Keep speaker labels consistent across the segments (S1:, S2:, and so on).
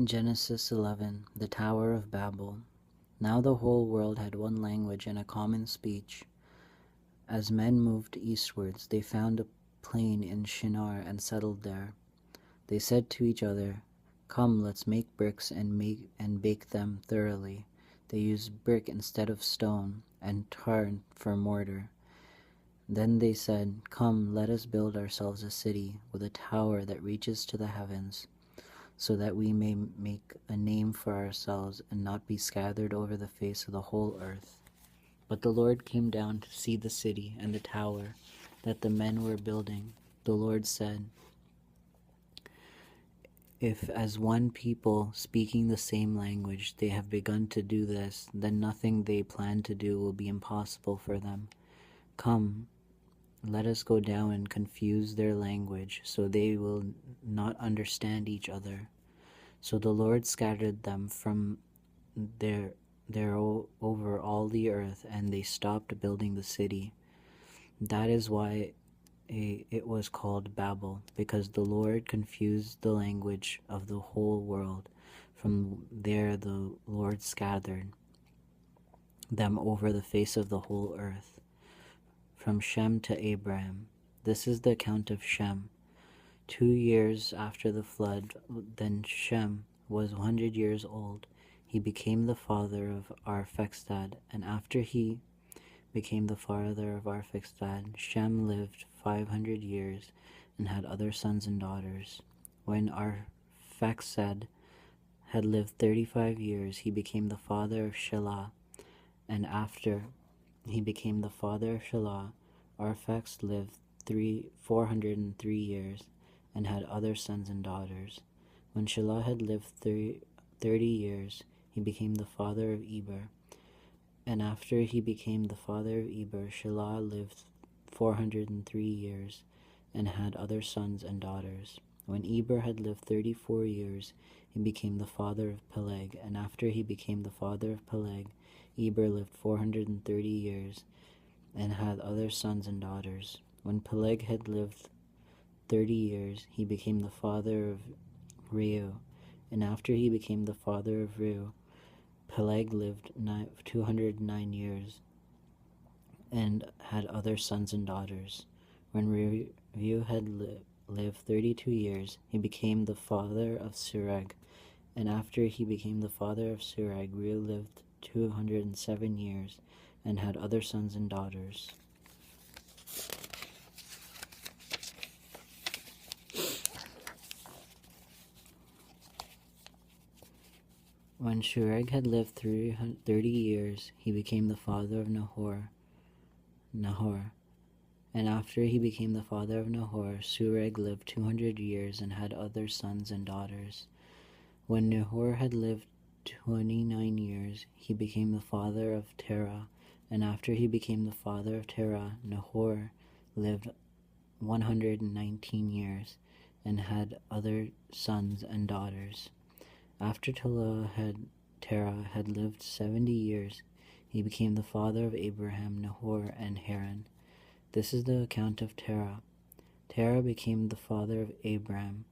S1: Genesis 11. The Tower of Babel. Now the whole world had one language and a common speech. As men moved eastwards, they found a plain in Shinar and settled there. They said to each other, "Come, let's make bricks and bake them thoroughly." They used brick instead of stone, and tar for mortar. Then they said, "Come, let us build ourselves a city with a tower that reaches to the heavens, so that we may make a name for ourselves and not be scattered over the face of the whole earth." But the Lord came down to see the city and the tower that the men were building. The Lord said, "If as one people speaking the same language they have begun to do this, then nothing they plan to do will be impossible for them. Come, let us go down and confuse their language, so they will not understand each other." So the Lord scattered them from there over all the earth, and they stopped building the city. That is why it was called Babel, because the Lord confused the language of the whole world. From there the Lord scattered them over the face of the whole earth. From Shem to Abraham. This is the account of Shem. 2 years after the flood, then Shem was 100 years old. He became the father of Arphaxad, and after he became the father of Arphaxad, Shem lived 500 years and had other sons and daughters. When Arphaxad had lived 35 years, he became the father of Shelah, and after he became the father of Shelah, Arphaxad lived 403 years and had other sons and daughters. When Shelah had lived 30 years, he became the father of Eber. And after he became the father of Eber, Shelah lived 403 years and had other sons and daughters. When Eber had lived 34 years, he became the father of Peleg. And after he became the father of Peleg, Eber lived 430 years and had other sons and daughters. When Peleg had lived 30 years, he became the father of Reu. And after he became the father of Reu, Peleg lived 209 years and had other sons and daughters. When Reu had lived 32 years, he became the father of Serug. And after he became the father of Serug, Reu lived 207 years and had other sons and daughters. When Serug had lived 30 years, he became the father of Nahor. And after he became the father of Nahor, Serug lived 200 years and had other sons and daughters. When Nahor had lived 29 years, he became the father of Terah. And after he became the father of Terah, Nahor lived 119 years and had other sons and daughters. After Terah had lived 70 years, he became the father of Abraham, Nahor, and Haran. This is the account of Terah. Terah became the father of Abram,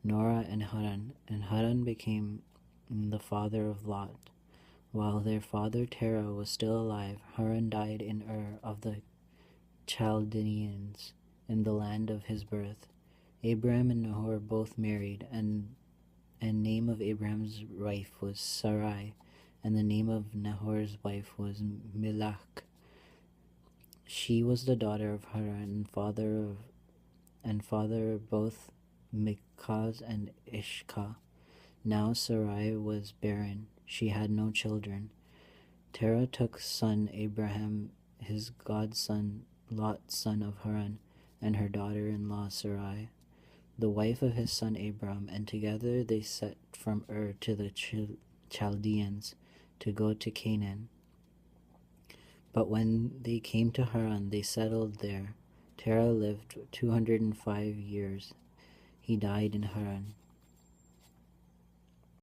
S1: Norah, and Haran became the father of Lot. While their father Terah was still alive, Haran died in Ur of the Chaldeans, in the land of his birth. Abram and Nahor both married, and name of Abraham's wife was Sarai, and the name of Nahor's wife was Milcah. She was the daughter of Haran, and father of both Mikaz and Ishka. Now Sarai was barren; she had no children. Terah took son Abraham, his godson Lot, son of Haran, and her daughter-in-law Sarai, the wife of his son Abram, and together they set from Ur to the Chaldeans to go to Canaan. But when they came to Haran, they settled there. Terah lived 205 years. He died in Haran.